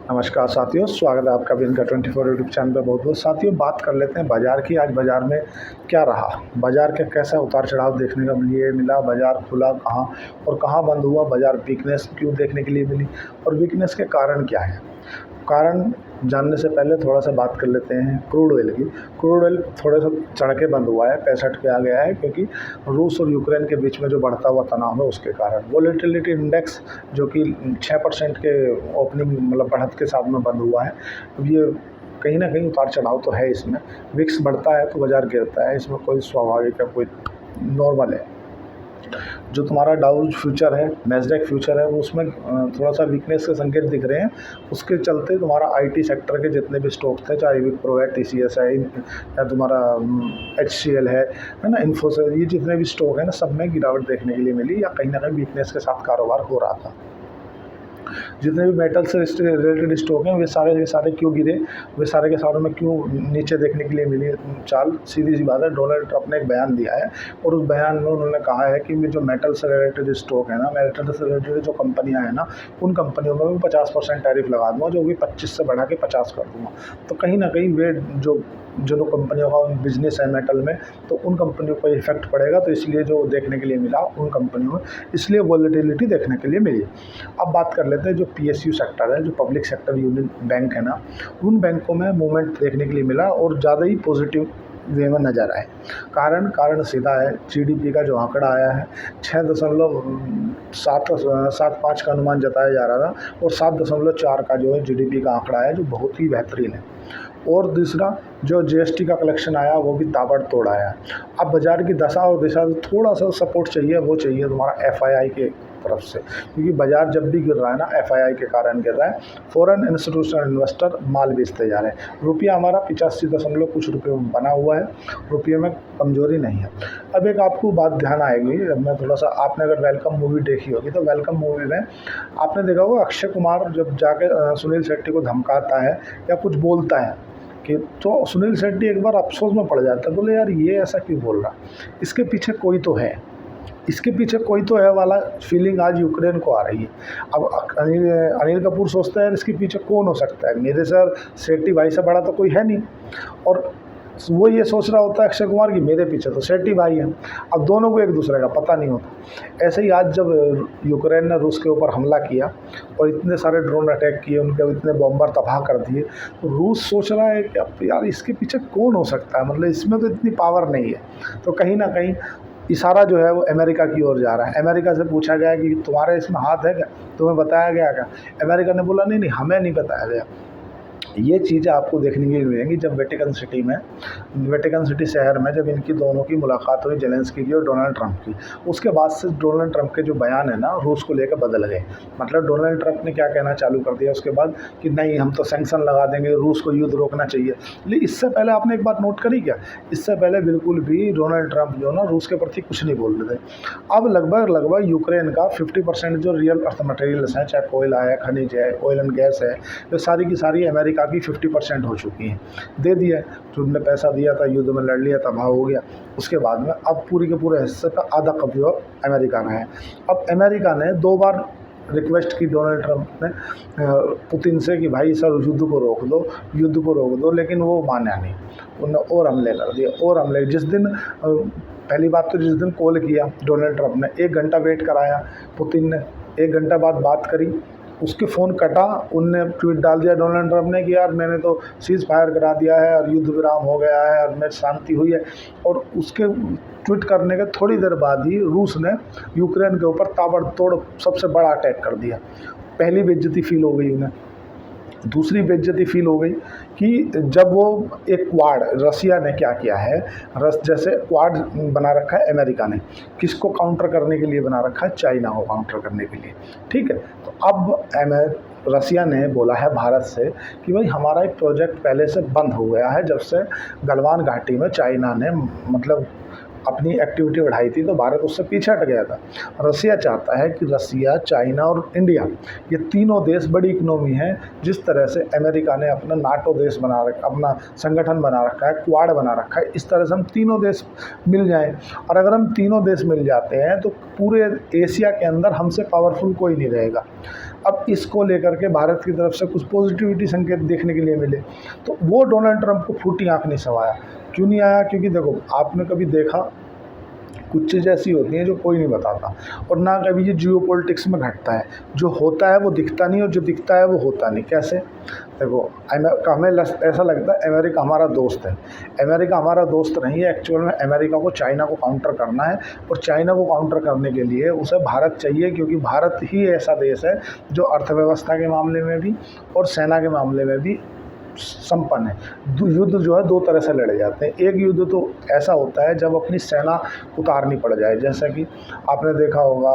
नमस्कार साथियों, स्वागत है आपका भी इनका 24 यूट्यूब चैनल पे। बहुत बहुत साथियों, बात कर लेते हैं बाज़ार की। आज बाज़ार में क्या रहा, बाज़ार के कैसा उतार चढ़ाव देखने को लिए मिला, बाज़ार खुला कहाँ और कहाँ बंद हुआ, बाज़ार वीकनेस क्यों देखने के लिए मिली और वीकनेस के कारण क्या है। कारण जानने से पहले थोड़ा सा बात कर लेते हैं क्रूड ऑयल की। क्रूड ऑयल थोड़ा सा चढ़ के बंद हुआ है, 65 पे आ गया है, क्योंकि रूस और यूक्रेन के बीच में जो बढ़ता हुआ तनाव है उसके कारण। वोलेटिलिटी इंडेक्स जो कि 6% के ओपनिंग मतलब बढ़त के साथ में बंद हुआ है। अब ये कहीं ना कहीं उतार चढ़ाव तो है इसमें। विक्स बढ़ता है तो बाज़ार गिरता है, इसमें कोई स्वाभाविक है, कोई नॉर्मल है। जो तुम्हारा डाउ फ्यूचर है, नैस्डैक फ्यूचर है, वो उसमें थोड़ा सा वीकनेस के संकेत दिख रहे हैं। उसके चलते तुम्हारा आईटी सेक्टर के जितने भी स्टॉक थे, चाहे विप्रो है, टीसीएस है, या तुम्हारा एचसीएल है ना, इन्फोसिस, ये जितने भी स्टॉक है ना, सब में गिरावट देखने के लिए मिली या कहीं ना कहीं वीकनेस के साथ कारोबार हो रहा था। जितने भी मेटल से रिलेटेड स्टॉक हैं वे सारे के सारे क्यों गिरे, वे सारे के सारों में क्यों नीचे देखने के लिए मिली चाल, सीधी सी बात है। डोनाल्ड ट्रंप ने एक बयान दिया है और उस बयान में उन्होंने कहा है कि जो मेटल से रिलेटेड स्टॉक है ना, मेटल से रिलेटेड जो कंपनियां हैं ना, उन कंपनियों में मैं 50% टैरिफ लगा दूँगा, जो कि 25 से बढ़ा के 50 कर दूँगा। तो कहीं ना कहीं वे जो कंपनियों का बिजनेस है मेटल में, तो उन कंपनियों को इफेक्ट पड़ेगा। तो इसलिए जो देखने के लिए मिला उन कंपनियों में, इसलिए वॉलेटिलिटी देखने के लिए मिली। अब बात कर लेते हैं जो पीएसयू सेक्टर है, जो पब्लिक सेक्टर यूनियन बैंक है ना, उन बैंकों में मूवमेंट देखने के लिए मिला और ज़्यादा ही पॉजिटिव वे में नज़र आए। कारण सीधा है, जीडीपी का जो आंकड़ा आया है 6.75 का अनुमान जताया जा रहा था और 7.4 का जो है जीडीपी का आंकड़ा है, जो बहुत ही बेहतरीन है। और दूसरा जो जीएसटी का कलेक्शन आया वो भी ताबड़तोड़ आया। अब बाज़ार की दशा और दिशा थोड़ा सा सपोर्ट चाहिए, वो चाहिए तुम्हारा एफआईआई के तरफ से, क्योंकि बाज़ार जब भी गिर रहा है ना, एफआईआई के कारण गिर रहा है। फॉरेन इंस्टीट्यूशनल इन्वेस्टर माल बेचते जा रहे हैं। रुपया हमारा 85 दशमलव कुछ रुपये में बना हुआ है, रुपये में कमजोरी नहीं है। अब एक आपको बात ध्यान आएगी, मैं थोड़ा सा, आपने अगर वेलकम मूवी देखी होगी तो वेलकम मूवी में आपने देखा होगा अक्षय कुमार जब जाके सुनील शेट्टी को धमकाता है या कुछ बोलता है कि, तो सुनील शेट्टी एक बार अफसोस में पड़ जाता है, बोले यार ये ऐसा क्यों बोल रहा, इसके पीछे कोई तो है, इसके पीछे कोई तो है वाला फीलिंग आज यूक्रेन को आ रही है। अब अनिल कपूर सोचता है इसके पीछे कौन हो सकता है, मेरे सर शेट्टी भाई से बड़ा तो कोई है नहीं, और वो ये सोच रहा होता है अक्षय कुमार की मेरे पीछे तो शेट्टी भाई हैं। अब दोनों को एक दूसरे का पता नहीं होता। ऐसे ही आज जब यूक्रेन ने रूस के ऊपर हमला किया और इतने सारे ड्रोन अटैक किए, उनके इतने बॉम्बर तबाह कर दिए, तो रूस सोच रहा है कि अब यार इसके पीछे कौन हो सकता है, मतलब इसमें तो इतनी पावर नहीं है। तो कहीं ना कहीं इशारा जो है वो अमेरिका की ओर जा रहा है। अमेरिका से पूछा गया कि तुम्हारे इसमें हाथ है क्या, तुम्हें बताया गया क्या? अमेरिका ने बोला नहीं, हमें नहीं बताया गया। ये चीज़ें आपको देखने के लिए मिलेंगी जब वेटिकन सिटी शहर में जब इनकी दोनों की मुलाकात हुई, जेलेंस्की की और डोनाल्ड ट्रंप की। उसके बाद से डोनाल्ड ट्रंप के जो बयान है ना, रूस को लेकर बदल गए। मतलब डोनाल्ड ट्रंप ने क्या कहना चालू कर दिया उसके बाद कि नहीं, हम तो सैंक्शन लगा देंगे, रूस को युद्ध रोकना चाहिए। लेकिन इससे पहले आपने एक बात नोट करी क्या, इससे पहले बिल्कुल भी डोनाल्ड ट्रंप जो ना रूस के प्रति कुछ नहीं बोल रहे थे। अब लगभग यूक्रेन का 50% जो रियल अर्थ मटेरियल्स हैं, चाहे कोयला है, खनिज है, ऑयल एंड गैस है, ये सारी की सारी अमेरिका की 50% हो चुकी हैं, दे दिया। जो उनने पैसा दिया था, युद्ध में लड़ लिया, तबाह हो गया। उसके बाद में अब पूरी के पूरे हिस्से का आधा कब्जा अमेरिका का है। अब अमेरिका ने 2 बार रिक्वेस्ट की डोनाल्ड ट्रंप ने पुतिन से कि भाई सर युद्ध को रोक दो, लेकिन वो माना नहीं। उन्होंने और हमले कर दिए और हमले। जिस दिन पहली बात तो जिस दिन कॉल किया डोनाल्ड ट्रंप ने, 1 घंटा वेट कराया पुतिन ने, 1 घंटा बाद बात करी, उसके फ़ोन कटा, उनने ट्वीट डाल दिया डोनाल्ड ट्रंप ने कि यार मैंने तो सीज़ फायर करा दिया है और युद्ध विराम हो गया है और मैं शांति हुई है। और उसके ट्वीट करने के थोड़ी देर बाद ही रूस ने यूक्रेन के ऊपर ताबड़तोड़ सबसे बड़ा अटैक कर दिया। पहली बेइज्जती फील हो गई उन्हें। दूसरी बेइज्जती फील हो गई कि जब वो एक क्वाड, रसिया ने क्या किया है, जैसे क्वाड बना रखा है अमेरिका ने, किसको काउंटर करने के लिए बना रखा है, चाइना को काउंटर करने के लिए, ठीक है। तो अब रसिया ने बोला है भारत से कि भाई हमारा एक प्रोजेक्ट पहले से बंद हो गया है, जब से गलवान घाटी में चाइना ने मतलब अपनी एक्टिविटी बढ़ाई थी, तो भारत उससे पीछे हट गया था। रसिया चाहता है कि रसिया, चाइना और इंडिया, ये तीनों देश बड़ी इकोनॉमी है। जिस तरह से अमेरिका ने अपना नाटो देश बना रखा, अपना संगठन बना रखा है, क्वाड बना रखा है, इस तरह से हम तीनों देश मिल जाएं। और अगर हम तीनों देश मिल जाते हैं तो पूरे एशिया के अंदर हमसे पावरफुल कोई नहीं रहेगा। अब इसको लेकर के भारत की तरफ से कुछ पॉजिटिविटी संकेत देखने के लिए मिले, तो वो डोनाल्ड ट्रंप को फूटी आँख नहीं समाया। क्यों नहीं आया? क्योंकि देखो, आपने कभी देखा कुछ चीज़ ऐसी होती हैं जो कोई नहीं बताता, और ना कभी ये जियोपॉलिटिक्स में घटता है। जो होता है वो दिखता नहीं, और जो दिखता है वो होता नहीं। कैसे? देखो, हमें ऐसा लगता है अमेरिका हमारा दोस्त है। अमेरिका हमारा दोस्त नहीं है। एक्चुअल में अमेरिका को चाइना को काउंटर करना है, और चाइना को काउंटर करने के लिए उसे भारत चाहिए, क्योंकि भारत ही ऐसा देश है जो अर्थव्यवस्था के मामले में भी और सेना के मामले में भी संपन्न है। युद्ध जो है दो तरह से लड़े जाते हैं। एक युद्ध तो ऐसा होता है जब अपनी सेना उतारनी पड़ जाए, जैसा कि आपने देखा होगा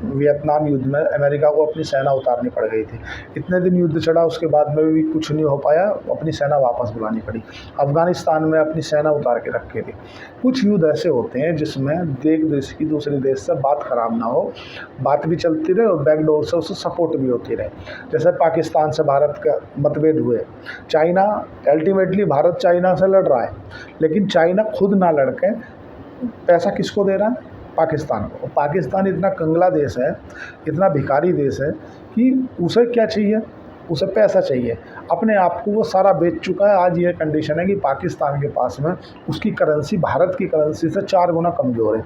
वियतनाम युद्ध में अमेरिका को अपनी सेना उतारनी पड़ गई थी। इतने दिन युद्ध चला, उसके बाद में भी कुछ नहीं हो पाया, अपनी सेना वापस बुलानी पड़ी। अफगानिस्तान में अपनी सेना उतार के रखी थी। कुछ युद्ध ऐसे होते हैं जिसमें एक देश की दूसरे देश से बात खराब ना हो, बात भी चलती रहे और बैकडोर से उसे सपोर्ट भी होती रहे। जैसे पाकिस्तान से भारत का मतभेद हुए, चाइना अल्टीमेटली भारत चाइना से लड़ रहा है, लेकिन चाइना खुद ना लड़ के पैसा किसको दे रहा है? पाकिस्तान को। पाकिस्तान इतना कंगला देश है, इतना भिखारी देश है कि उसे क्या चाहिए? उसे पैसा चाहिए। अपने आप को वो सारा बेच चुका है। आज ये कंडीशन है कि पाकिस्तान के पास में उसकी करेंसी भारत की करेंसी से 4 गुना कमज़ोर है।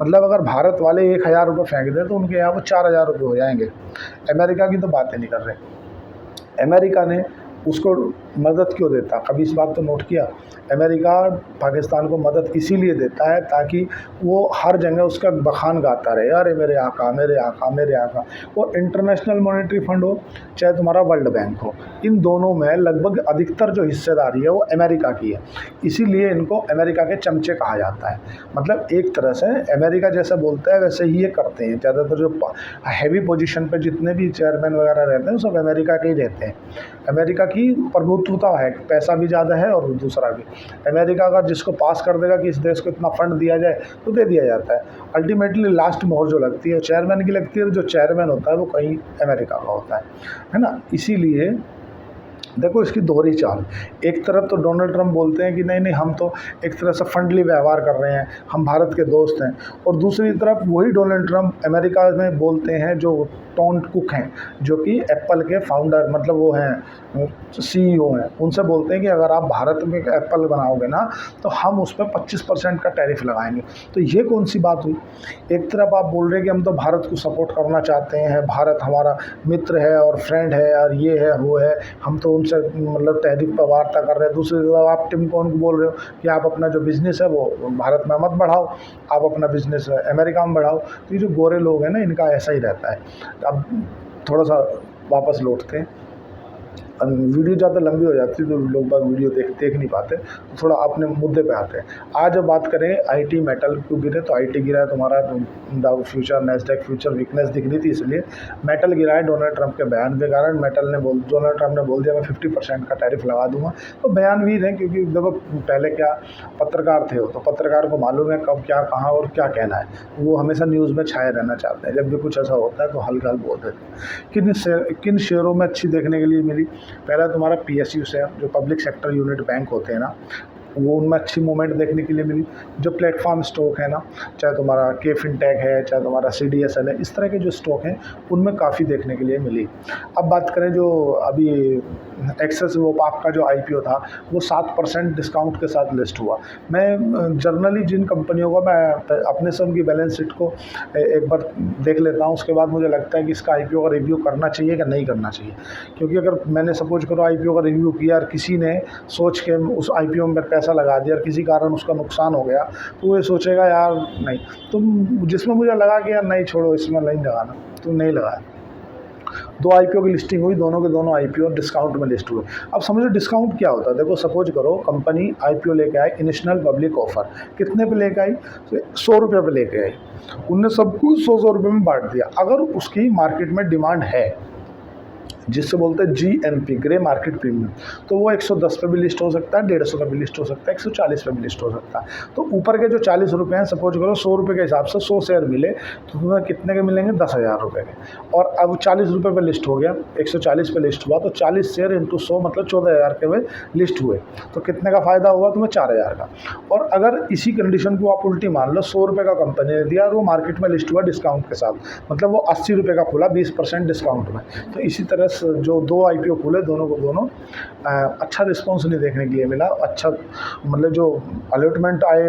मतलब अगर भारत वाले 1000 रुपये फेंक दें तो उनके यहाँ वो 4000 रुपये हो जाएंगे। अमेरिका की तो बातें नहीं कर रहे। अमेरिका ने उसको मदद क्यों देता? कभी इस बात को नोट किया? अमेरिका पाकिस्तान को मदद इसीलिए देता है ताकि वो हर जगह उसका बखान गाता रहे, अरे मेरे आका, मेरे आका, मेरे आका। वो इंटरनेशनल मॉनेटरी फंड हो चाहे तुम्हारा वर्ल्ड बैंक हो, इन दोनों में लगभग अधिकतर जो हिस्सेदारी है वो अमेरिका की है। इसीलिए इनको अमेरिका के चमचे कहा जाता है। मतलब एक तरह से अमेरिका जैसा बोलता है वैसे ही ये करते हैं। ज़्यादातर जो हैवी पोजीशन पे जितने भी चेयरमैन वगैरह रहते हैं वो सब अमेरिका के ही रहते हैं। अमेरिका की प्रभुत्वता है, पैसा भी ज़्यादा है और दूसरा भी। अमेरिका अगर जिसको पास कर देगा कि इस देश को इतना फंड दिया जाए तो दे दिया जाता है। अल्टीमेटली लास्ट मोहर जो लगती है चेयरमैन की लगती है, जो चेयरमैन होता है वो कहीं अमेरिका का होता है ना। इसीलिए देखो इसकी दोहरी चाल। एक तरफ तो डोनाल्ड ट्रंप बोलते हैं कि नहीं नहीं हम तो एक तरह से फ्रेंडली व्यवहार कर रहे हैं, हम भारत के दोस्त हैं, और दूसरी तरफ वही डोनाल्ड ट्रंप अमेरिका में बोलते हैं जो टॉम कुक हैं, जो कि एप्पल के फाउंडर मतलब वो हैं CEO हैं, उनसे बोलते हैं कि अगर आप भारत में एप्पल बनाओगे ना तो हम उस पर 25% का टैरिफ लगाएंगे। तो ये कौन सी बात हुई? एक तरफ आप बोल रहे हैं कि हम तो भारत को सपोर्ट करना चाहते हैं, भारत हमारा मित्र है और फ्रेंड है और ये है वो है, हम तो उनसे मतलब टैरिफ पर वार्ता कर रहे हैं। दूसरी तरफ आप टिम कॉन को बोल रहे हो कि आप अपना जो बिज़नेस है वो भारत में मत बढ़ाओ, आप अपना बिज़नेस अमेरिका में बढ़ाओ। तो ये जो गोरे लोग हैं ना, इनका ऐसा ही रहता है। अब थोड़ा सा वापस लौटते हैं। वीडियो ज़्यादा लंबी हो जाती है तो लोग बाग वीडियो देख नहीं पाते, तो थोड़ा अपने मुद्दे पे आते हैं। आज जब बात करें आईटी मेटल क्यों गिरे, तो आईटी गिरा है तुम्हारा डाउ फ्यूचर नैस्डैक फ्यूचर वीकनेस दिख रही थी, इसलिए मेटल गिरा है डोनाल्ड ट्रंप के बयान के कारण। डोनाल्ड ट्रंप ने बोल दिया मैं 50% का टैरिफ लगा दूंगा। तो बयानवीर है, क्योंकि देखो पहले क्या पत्रकार थे, तो पत्रकार को मालूम है कब क्या कहाँ और क्या कहना है, वो हमेशा न्यूज़ में छाए रहना चाहते हैं। जब भी कुछ ऐसा होता है तो हल्का बोल देते हैं। किन शेयरों में अच्छी देखने के लिए मिली? पहला तुम्हारा PSU शेयर, जो पब्लिक सेक्टर यूनिट बैंक होते हैं ना, वो उनमें अच्छी मूवमेंट देखने के लिए मिली। जो प्लेटफॉर्म स्टॉक है ना, चाहे तुम्हारा के फिनटेक है, चाहे तुम्हारा CDSL है, इस तरह के जो स्टॉक हैं उनमें काफ़ी देखने के लिए मिली। अब बात करें जो अभी एक्सेस वोपाक का जो IPO था वो 7% डिस्काउंट के साथ लिस्ट हुआ। मैं जनरली जिन कंपनियों का मैं अपने से उनकी बैलेंस शीट को एक बार देख लेता हूँ, उसके बाद मुझे लगता है कि इसका IPO का रिव्यू करना चाहिए कि नहीं करना चाहिए। क्योंकि अगर मैंने सपोज करो IPO का रिव्यू किया और किसी ने सोच के उस IPO में पैसा लगा दिया और किसी कारण उसका नुकसान हो गया, तो वो सोचेगा यार नहीं, तुम जिसमें मुझे लगा कि यार नहीं छोड़ो इसमें नहीं लगाना, तुम नहीं लगाया। 2 IPO की लिस्टिंग हुई, दोनों के दोनों IPO डिस्काउंट में लिस्ट हुए। अब समझो डिस्काउंट क्या होता है। देखो सपोज करो कंपनी IPO लेके आई, इनिशियल पब्लिक ऑफर कितने पे लेके आई? 100 रुपये पे लेके आई। उनने सबको 100 रुपये में बांट दिया। अगर उसकी मार्केट में डिमांड है जिससे बोलते हैं GMP, ग्रे मार्केट प्रीमियम। तो वो 110 पे भी लिस्ट हो सकता है, 150 पे भी लिस्ट हो सकता है, 140 पे भी लिस्ट हो सकता है। तो ऊपर के जो 40 रुपये हैं, सपोज करो 100 रुपये के हिसाब से 100 शेयर मिले तो तुम्हें कितने के मिलेंगे, 10,000 रुपये के। और अब 40 रुपये पे लिस्ट हो गया, 140 पे लिस्ट हुआ, तो 40 शेयर इंटू 100 मतलब 14,000 के में लिस्ट हुए, तो कितने का फ़ायदा हुआ तुम्हें, 4,000 का। और अगर इसी कंडीशन को आप उल्टी मान लो, 100 रुपये का कंपनी ने दिया और वो मार्केट में लिस्ट हुआ डिस्काउंट के साथ, मतलब वो 80 रुपये का खुला 20% डिस्काउंट में। तो इसी तरह से जो 2 IPO खुले, दोनों को दोनों अच्छा रिस्पॉन्स नहीं देखने के लिए मिला। अच्छा मतलब जो अलॉटमेंट आए,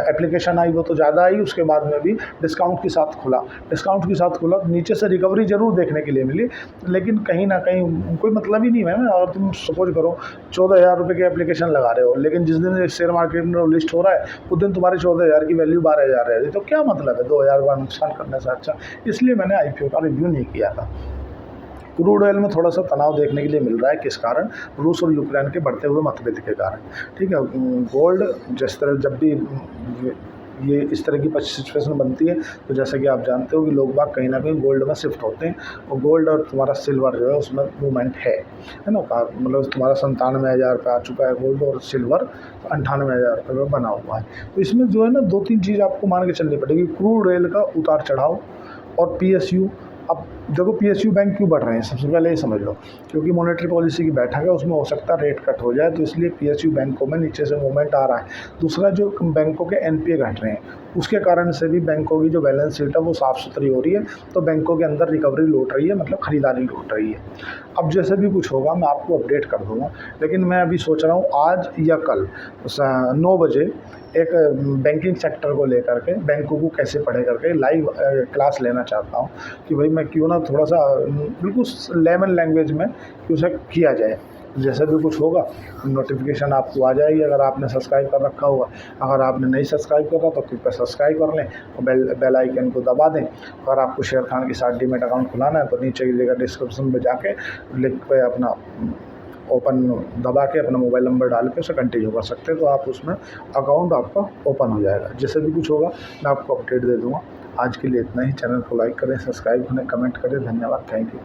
एप्लीकेशन आई वो तो ज़्यादा आई, उसके बाद में भी डिस्काउंट के साथ खुला, तो नीचे से रिकवरी ज़रूर देखने के लिए मिली, लेकिन कहीं ना कहीं कोई मतलब ही नहीं है ना। अगर तुम सपोज करो 14,000 रुपये की एप्लीकेशन लगा रहे हो, लेकिन जिस दिन शेयर मार्केट में लिस्ट हो रहा है उस दिन तुम्हारे 14,000 की वैल्यू 12,000 रह रही, तो क्या मतलब है 2,000 का नुकसान करने से अच्छा। इसलिए मैंने IPO का रिव्यू नहीं किया था। क्रूड ऑयल में थोड़ा सा तनाव देखने के लिए मिल रहा है, किस कारण, रूस और यूक्रेन के बढ़ते हुए मतभेद के कारण, ठीक है। गोल्ड जिस तरह जब भी ये इस तरह की सिचुएशन बनती है, तो जैसे कि आप जानते हो कि लोग बाग कहीं ना कहीं गोल्ड में शिफ्ट होते हैं, और गोल्ड और तुम्हारा सिल्वर जो है उसमें मूवमेंट है ना। मतलब तुम्हारा 97,000 पे आ चुका है गोल्ड, और सिल्वर 98,000 रुपये में बना हुआ है। तो इसमें जो है ना 2-3 चीज़ आपको मान के चलनी पड़ेगी, क्रूड ऑयल का उतार चढ़ाव और PSU। अब देखो PSU बैंक क्यों बढ़ रहे हैं, सबसे पहले ये समझ लो, क्योंकि मॉनेटरी पॉलिसी की बैठक है, उसमें हो सकता है रेट कट हो जाए, तो इसलिए PSU बैंकों में नीचे से मूवमेंट आ रहा है। दूसरा, जो बैंकों के NPA घट रहे हैं, उसके कारण से भी बैंकों की जो बैलेंस शीट है वो साफ़ सुथरी हो रही है, तो बैंकों के अंदर रिकवरी लौट रही है, मतलब खरीदारी लौट रही है। अब जैसे भी कुछ होगा मैं आपको अपडेट कर दूँगा, लेकिन मैं अभी सोच रहा हूँ आज या कल 9 बजे एक बैंकिंग सेक्टर को लेकर के, बैंकों को कैसे पढ़े करके लाइव क्लास लेना चाहता हूँ, कि भाई मैं क्यों ना थोड़ा सा बिल्कुल लेमन लैंग्वेज में कि उसे किया जाए। जैसे भी कुछ होगा नोटिफिकेशन आपको आ जाएगी, अगर आपने सब्सक्राइब कर रखा होगा। अगर आपने नहीं सब्सक्राइब करा तो कृपया सब्सक्राइब कर लें और बेल आइकन को दबा दें। अगर आपको शेर खान के साथ डीमैट अकाउंट खुलाना है तो नीचे की जगह डिस्क्रिप्शन में जाके लिंक पे अपना ओपन दबा के अपना मोबाइल नंबर डाल के उसे कंटिन्यू कर सकते हैं, तो आप उसमें अकाउंट आपका ओपन हो जाएगा। जैसे भी कुछ होगा मैं आपको अपडेट दे दूँगा। आज के लिए इतना ही। चैनल को लाइक करें, सब्सक्राइब करें, कमेंट करें। धन्यवाद, थैंक यू।